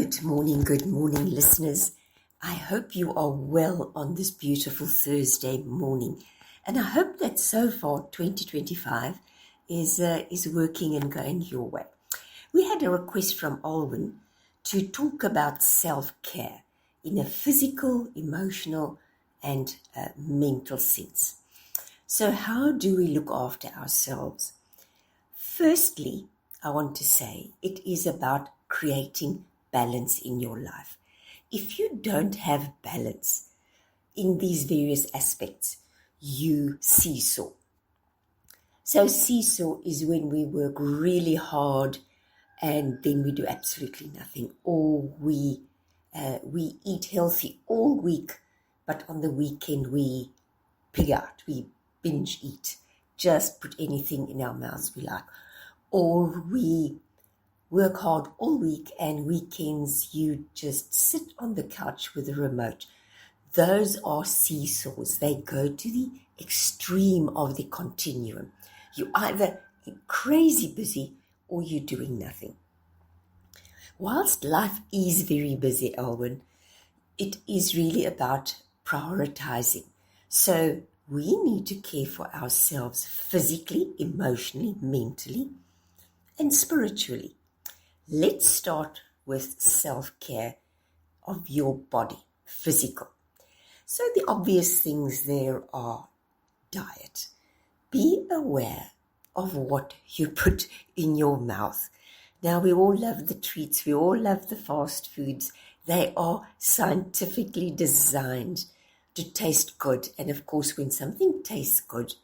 Good morning, listeners. I hope you are well on this beautiful Thursday morning. And I hope that so far 2025 is working and going your way. We had a request from Alwyn to talk about self-care in a physical, emotional, and mental sense. So how do we look after ourselves? Firstly, I want to say it is about creating balance in your life. If you don't have balance in these various aspects, you seesaw. So seesaw is when we work really hard and then we do absolutely nothing, or we eat healthy all week, but on the weekend we pig out, we binge eat, just put anything in our mouths we like, or we work hard all week and weekends you just sit on the couch with a remote. Those are seesaws. They go to the extreme of the continuum. You're either crazy busy or you're doing nothing. Whilst life is very busy, Alwyn, it is really about prioritizing. So we need to care for ourselves physically, emotionally, mentally, and spiritually. Let's start with self-care of your body, physical. So the obvious things there are diet. Be aware of what you put in your mouth. Now, we all love the treats. We all love the fast foods. They are scientifically designed to taste good. And of course, when something tastes good,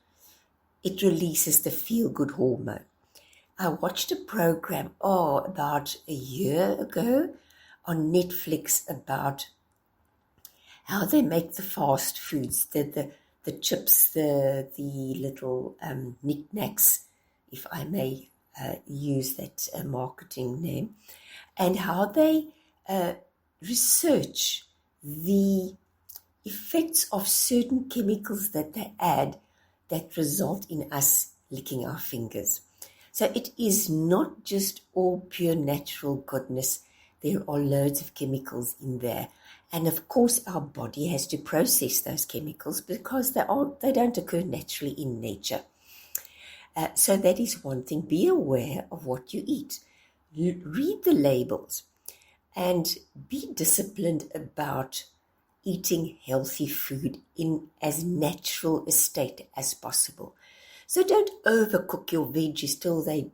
it releases the feel-good hormone. I watched a program, about a year ago on Netflix about how they make the fast foods, the chips, the little knickknacks, if I may use that marketing name, and how they research the effects of certain chemicals that they add that result in us licking our fingers. So it is not just all pure natural goodness. There are loads of chemicals in there. And of course, our body has to process those chemicals because they don't occur naturally in nature. So that is one thing. Be aware of what you eat. Read the labels and be disciplined about eating healthy food in as natural a state as possible. So don't overcook your veggies till they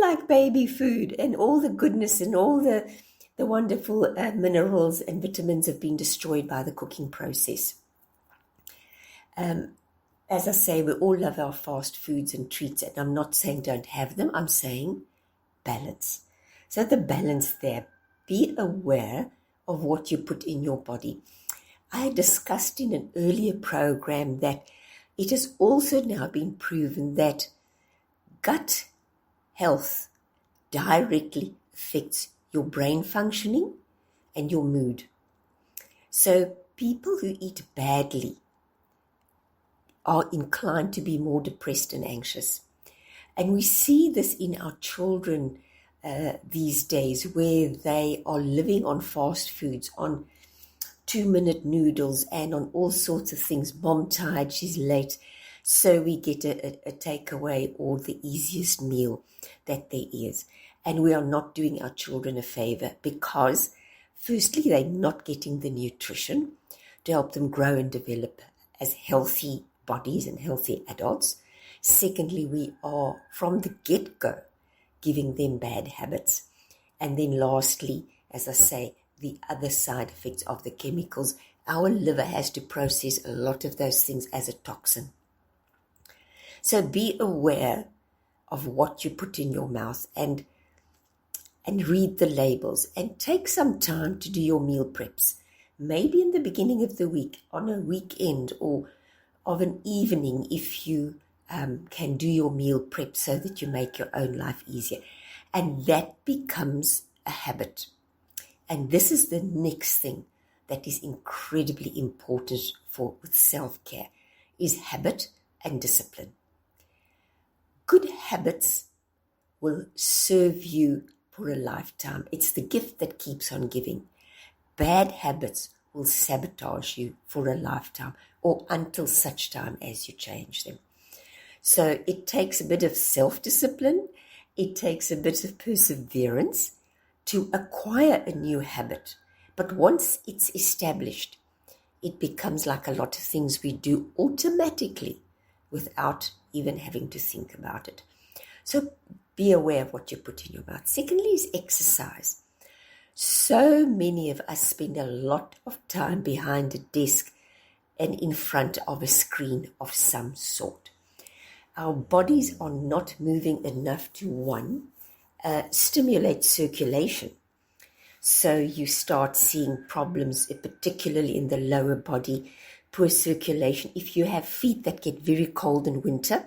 like baby food and all the goodness and all the wonderful minerals and vitamins have been destroyed by the cooking process. As I say, we all love our fast foods and treats, and I'm not saying don't have them. I'm saying balance. So the balance there, be aware of what you put in your body. I discussed in an earlier program that it has also now been proven that gut health directly affects your brain functioning and your mood. So people who eat badly are inclined to be more depressed and anxious. And we see this in our children these days, where they are living on fast foods, on 2-minute noodles and on all sorts of things. Mom tired, she's late, so we get a takeaway or the easiest meal that there is. And we are not doing our children a favor because firstly, they're not getting the nutrition to help them grow and develop as healthy bodies and healthy adults. Secondly, we are from the get-go giving them bad habits. And then lastly, as I say, the other side effects of the chemicals. Our liver has to process a lot of those things as a toxin. So be aware of what you put in your mouth and read the labels and take some time to do your meal preps. Maybe in the beginning of the week, on a weekend or of an evening, if you can do your meal prep so that you make your own life easier. And that becomes a habit. And this is the next thing that is incredibly important with self-care, is habit and discipline. Good habits will serve you for a lifetime. It's the gift that keeps on giving. Bad habits will sabotage you for a lifetime or until such time as you change them. So it takes a bit of self-discipline. It takes a bit of perseverance to acquire a new habit. But once it's established, it becomes like a lot of things we do automatically without even having to think about it. So be aware of what you put in your mouth. Secondly is exercise. So many of us spend a lot of time behind a desk and in front of a screen of some sort. Our bodies are not moving enough to, one, stimulate circulation. So you start seeing problems, particularly in the lower body, poor circulation. If you have feet that get very cold in winter,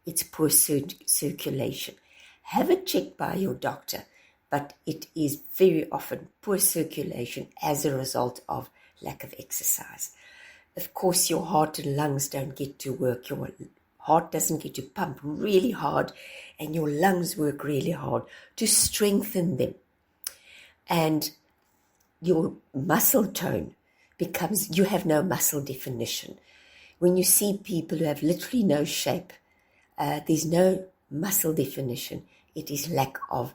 it's poor circulation. Have it checked by your doctor, but it is very often poor circulation as a result of lack of exercise. Of course, your heart and lungs don't get to work. Your heart doesn't get to pump really hard, and your lungs work really hard to strengthen them. And your muscle tone becomes, you have no muscle definition. When you see people who have literally no shape, there's no muscle definition. It is lack of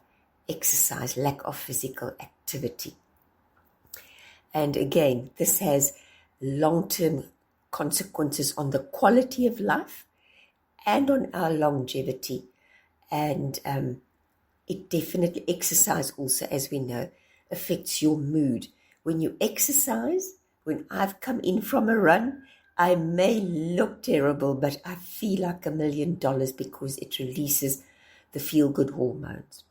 exercise, lack of physical activity. And again, this has long-term consequences on the quality of life and on our longevity. And it definitely, exercise also, as we know, affects your mood. When you exercise, when I've come in from a run, I may look terrible, but I feel like $1 million because it releases the feel-good hormones.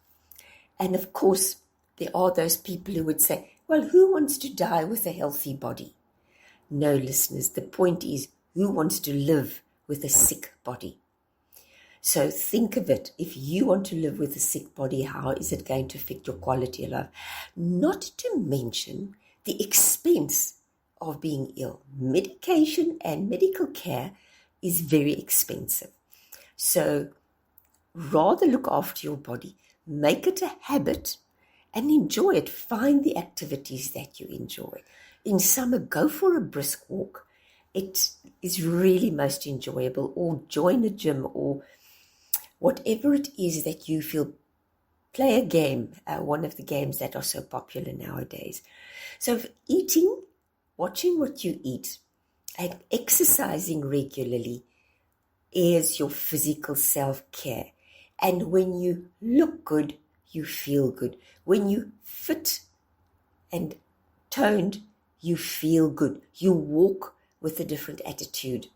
And of course, there are those people who would say, well, who wants to die with a healthy body? No, listeners, the point is, who wants to live with a sick body? So think of it. If you want to live with a sick body, how is it going to affect your quality of life? Not to mention the expense of being ill. Medication and medical care is very expensive. So rather look after your body, make it a habit and enjoy it. Find the activities that you enjoy. In summer, go for a brisk walk. It is really most enjoyable, or join a gym, or whatever it is that you feel. Play a game, one of the games that are so popular nowadays. So eating, watching what you eat, and exercising regularly is your physical self-care. And when you look good, you feel good. When you fit and toned, you feel good. You walk with a different attitude.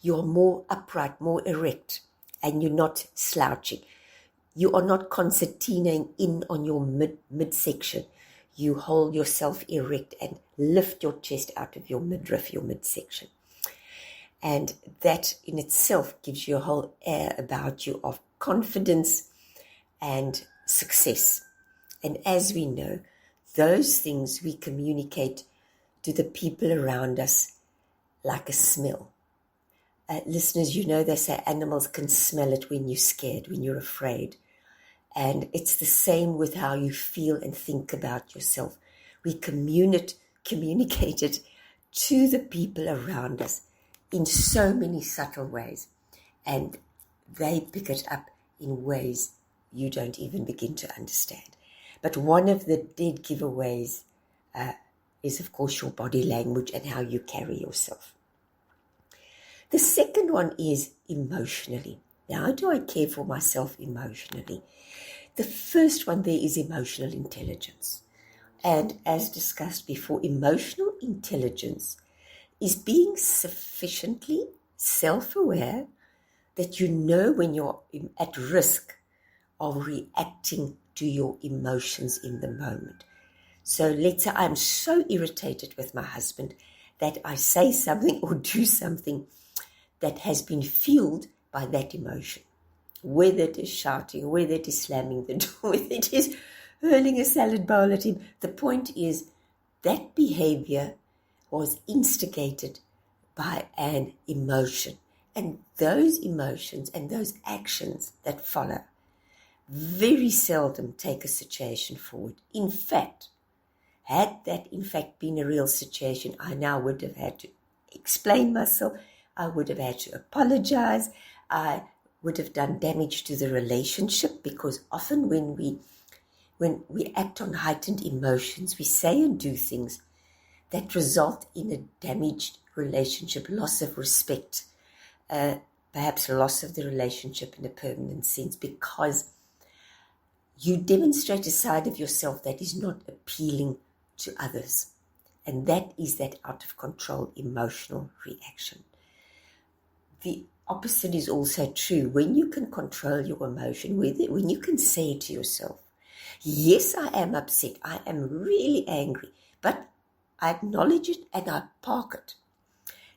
You're more upright, more erect, and you're not slouching. You are not concertinaing in on your midsection. You hold yourself erect and lift your chest out of your midriff, your midsection. And that in itself gives you a whole air about you of confidence and success. And as we know, those things we communicate to the people around us like a smell. Listeners, you know they say animals can smell it when you're scared, when you're afraid. And it's the same with how you feel and think about yourself. We communicate it to the people around us in so many subtle ways. And they pick it up in ways you don't even begin to understand. But one of the dead giveaways is, of course, your body language and how you carry yourself. The second one is emotionally. Now, how do I care for myself emotionally? The first one there is emotional intelligence. And as discussed before, emotional intelligence is being sufficiently self-aware that you know when you're at risk of reacting to your emotions in the moment. So let's say I'm so irritated with my husband that I say something or do something that has been fueled by that emotion. Whether it is shouting, whether it is slamming the door, whether it is hurling a salad bowl at him. The point is that behavior was instigated by an emotion. And those emotions and those actions that follow very seldom take a situation forward. In fact, had that in fact been a real situation, I now would have had to explain myself. I would have had to apologize. I would have done damage to the relationship, because often when we act on heightened emotions, we say and do things that result in a damaged relationship, loss of respect, perhaps loss of the relationship in a permanent sense, because you demonstrate a side of yourself that is not appealing to others. And that is that out of control emotional reaction. The opposite is also true. When you can control your emotion, when you can say to yourself, yes, I am upset, I am really angry, but I acknowledge it and I park it.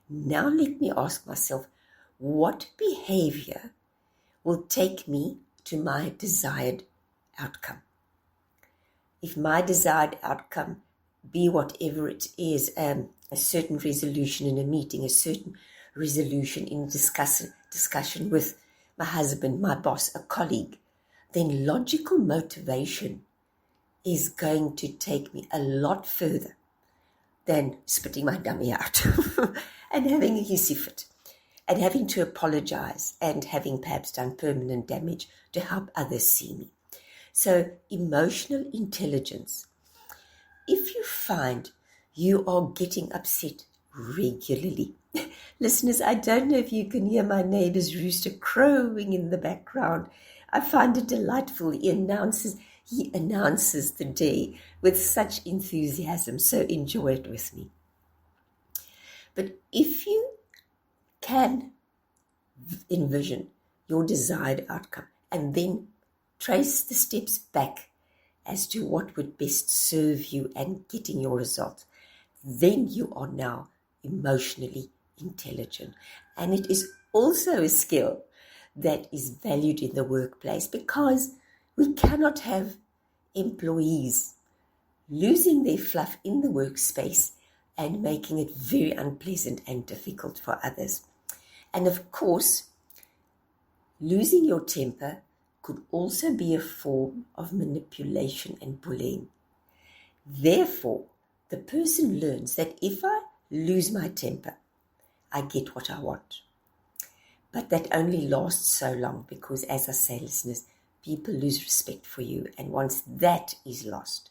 Now let me ask myself, what behavior will take me to my desired outcome? If my desired outcome be whatever it is, a certain resolution in a meeting, a certain resolution in discussion with my husband, my boss, a colleague, then logical motivation is going to take me a lot further than spitting my dummy out and having a hissy fit and having to apologize and having perhaps done permanent damage to help others see me. So emotional intelligence. If you find you are getting upset regularly, listeners, I don't know if you can hear my neighbor's rooster crowing in the background. I find it delightful. He announces the day with such enthusiasm, so enjoy it with me. But if you can envision your desired outcome and then trace the steps back as to what would best serve you and getting your result, then you are now emotionally intelligent. And it is also a skill that is valued in the workplace, because we cannot have employees losing their fluff in the workspace and making it very unpleasant and difficult for others. And of course, losing your temper could also be a form of manipulation and bullying. Therefore, the person learns that if I lose my temper, I get what I want. But that only lasts so long because, as I say, listeners, people lose respect for you. And once that is lost,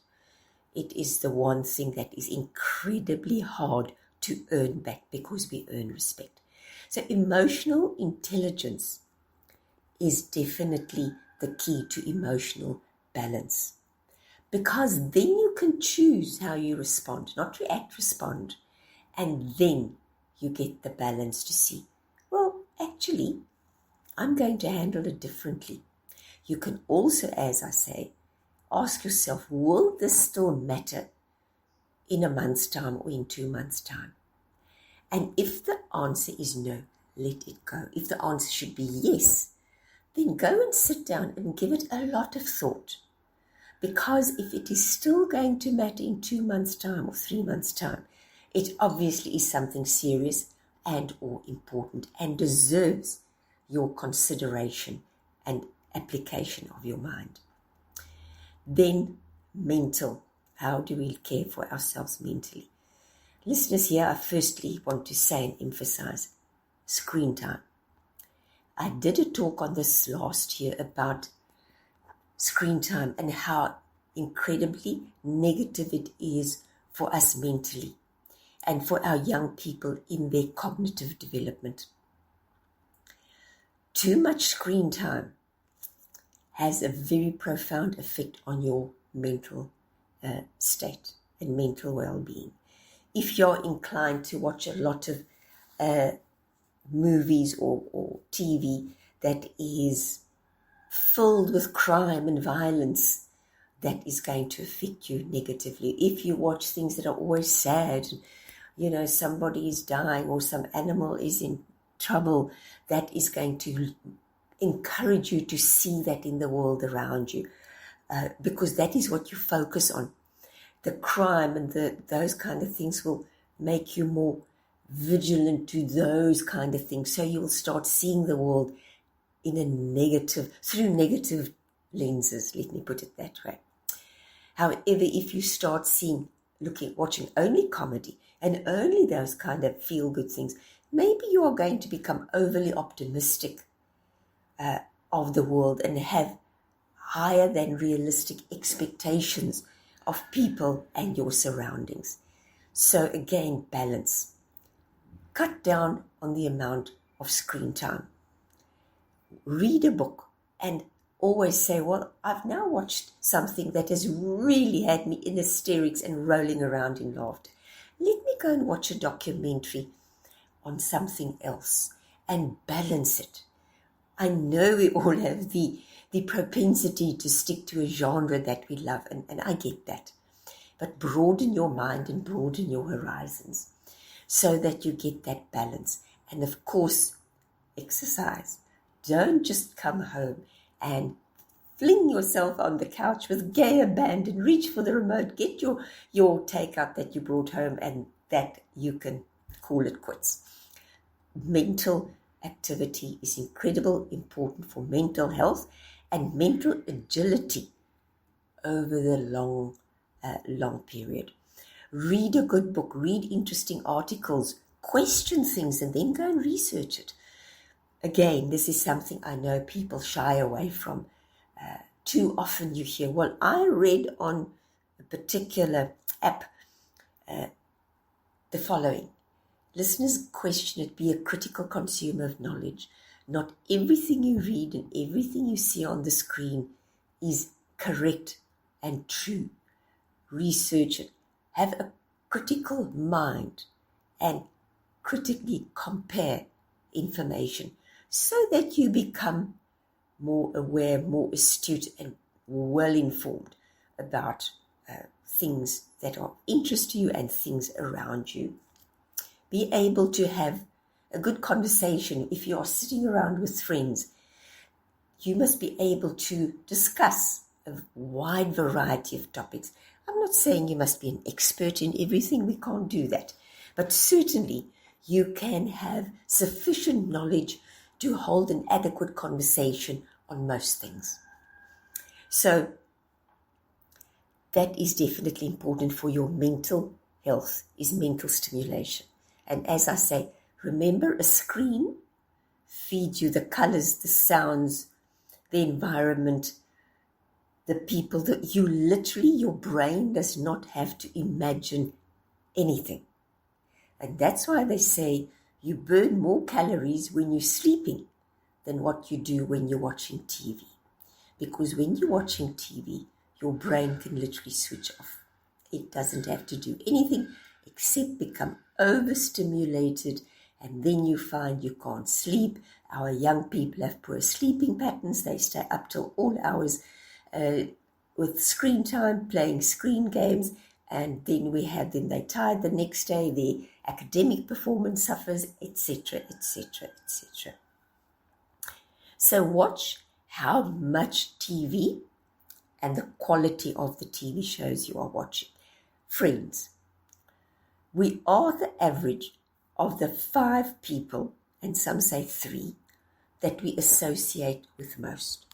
it is the one thing that is incredibly hard to earn back, because we earn respect. So emotional intelligence is definitely the key to emotional balance, because then you can choose how you respond, not react, respond, and then you get the balance to see, well, actually, I'm going to handle it differently. You can also, as I say, ask yourself, will this still matter in a month's time or in 2 months' time? And if the answer is no, let it go. If the answer should be yes, then go and sit down and give it a lot of thought. Because if it is still going to matter in 2 months' time or 3 months' time, it obviously is something serious and or important and deserves your consideration and application of your mind. Then mental. How do we care for ourselves mentally? Listeners, here I firstly want to say and emphasize screen time. I did a talk on this last year about screen time and how incredibly negative it is for us mentally and for our young people in their cognitive development. Too much screen time has a very profound effect on your mental state and mental well-being. If you're inclined to watch a lot of movies or TV that is filled with crime and violence, that is going to affect you negatively. If you watch things that are always sad, somebody is dying or some animal is in trouble, that is going to encourage you to see that in the world around you, because that is what you focus on. The crime and those kind of things will make you more vigilant to those kind of things. So you will start seeing the world through negative lenses, let me put it that way. However, if you start watching only comedy and only those kind of feel-good things, maybe you are going to become overly optimistic of the world and have higher than realistic expectations of people and your surroundings. So again, balance. Cut down on the amount of screen time. Read a book and always say, well, I've now watched something that has really had me in hysterics and rolling around in laughter. Let me go and watch a documentary on something else and balance it. I know we all have the propensity to stick to a genre that we love, and I get that. But broaden your mind and broaden your horizons so that you get that balance. And of course, exercise. Don't just come home and fling yourself on the couch with gay abandon, reach for the remote, get your takeout that you brought home, and that you can call it quits. Mental activity is incredibly important for mental health and mental agility over the long period. Read a good book, read interesting articles, question things, and then go and research it. Again, this is something I know people shy away from. Too often you hear, well, I read on a particular app the following. Listeners, question it. Be a critical consumer of knowledge. Not everything you read and everything you see on the screen is correct and true. Research it. Have a critical mind and critically compare information so that you become more aware, more astute, and well informed about things that are of interest to you and things around you. Be able to have a good conversation. If you are sitting around with friends, you must be able to discuss a wide variety of topics. I'm not saying you must be an expert in everything. We can't do that. But certainly you can have sufficient knowledge to hold an adequate conversation on most things. So that is definitely important for your mental health, is mental stimulation. And as I say, remember, a screen feeds you the colors, the sounds, the environment, the people, that you literally, your brain does not have to imagine anything. And that's why they say you burn more calories when you're sleeping than what you do when you're watching TV. Because when you're watching TV, your brain can literally switch off. It doesn't have to do anything except become overstimulated, and then you find you can't sleep. Our young people have poor sleeping patterns. They stay up till all hours with screen time, playing screen games, and then they're tired the next day, their academic performance suffers, etc., etc., etc. So watch how much TV and the quality of the TV shows you are watching. Friends, we are the average of the 5 people, and some say 3, that we associate with most.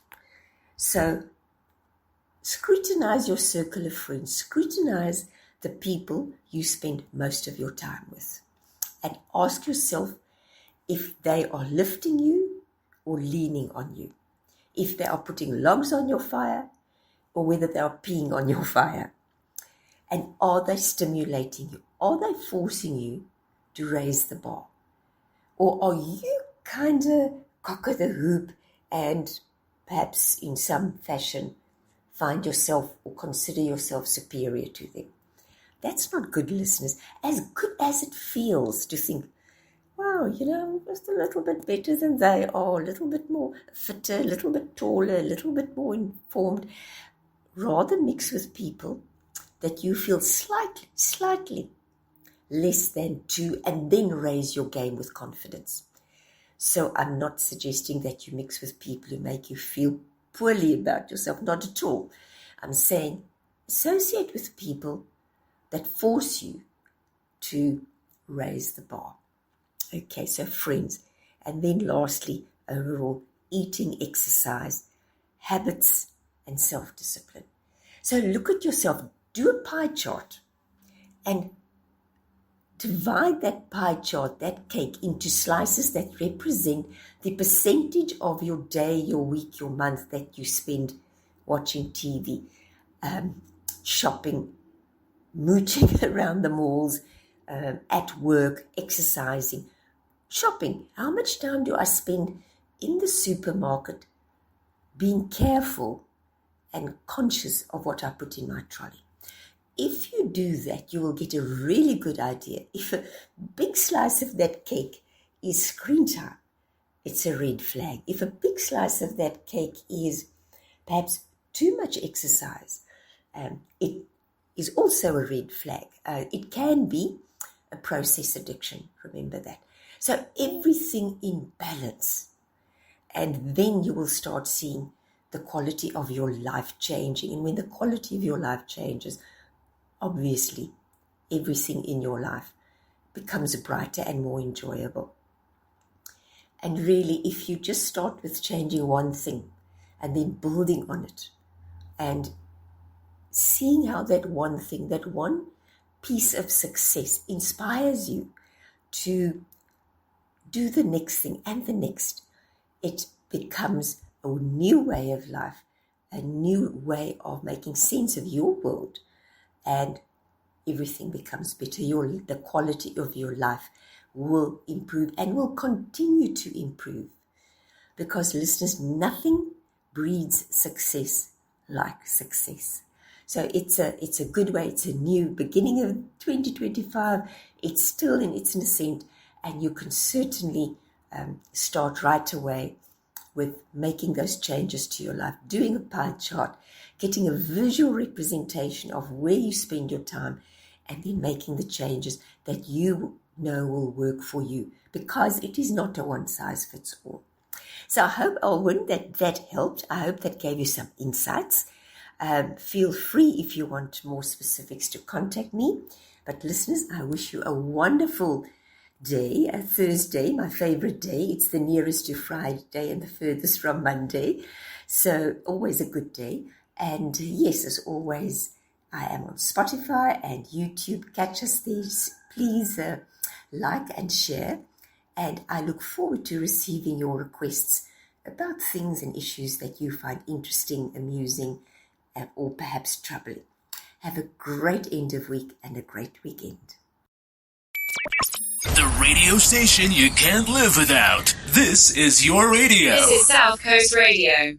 So scrutinize your circle of friends. Scrutinize the people you spend most of your time with. And ask yourself if they are lifting you or leaning on you. If they are putting logs on your fire or whether they are peeing on your fire. And are they stimulating you? Are they forcing you to raise the bar? Or are you kind of cock of the hoop and perhaps in some fashion find yourself or consider yourself superior to them? That's not good, listeners. As good as it feels to think, wow, I'm just a little bit better than they are, a little bit more fitter, a little bit taller, a little bit more informed. Rather mix with people that you feel slightly less than to, and then raise your game with confidence. So I'm not suggesting that you mix with people who make you feel poorly about yourself, not at all. I'm saying associate with people that force you to raise the bar. Okay, so friends. And then lastly, overall, eating, exercise, habits and self-discipline. So look at yourself, do a pie chart, and divide that pie chart, that cake, into slices that represent the percentage of your day, your week, your month that you spend watching TV, shopping, mooching around the malls, at work, exercising, shopping. How much time do I spend in the supermarket being careful and conscious of what I put in my trolley? If you do that, you will get a really good idea. If a big slice of that cake is screen time, it's a red flag. If a big slice of that cake is perhaps too much exercise, it is also a red flag. It can be a process addiction, remember that. So everything in balance, and then you will start seeing the quality of your life changing. And when the quality of your life changes, obviously everything in your life becomes brighter and more enjoyable. And really, if you just start with changing one thing and then building on it and seeing how that one thing, that one piece of success inspires you to do the next thing and the next, it becomes a new way of life, a new way of making sense of your world, and everything becomes better. The quality of your life will improve and will continue to improve, because, listeners, nothing breeds success like success. So it's a good way. It's a new beginning of 2025. It's still in its nascent, and you can certainly start right away with making those changes to your life, doing a pie chart, getting a visual representation of where you spend your time, and then making the changes that you know will work for you, because it is not a one-size-fits-all. So I hope, Alwyn, that helped. I hope that gave you some insights. Feel free, if you want more specifics, to contact me. But listeners, I wish you a wonderful day, a Thursday, my favorite day. It's the nearest to Friday and the furthest from Monday. So always a good day. And yes, as always, I am on Spotify and YouTube. Catch us there. Please like and share. And I look forward to receiving your requests about things and issues that you find interesting, amusing, or perhaps troubling. Have a great end of week and a great weekend. The radio station you can't live without. This is your radio. This is South Coast Radio.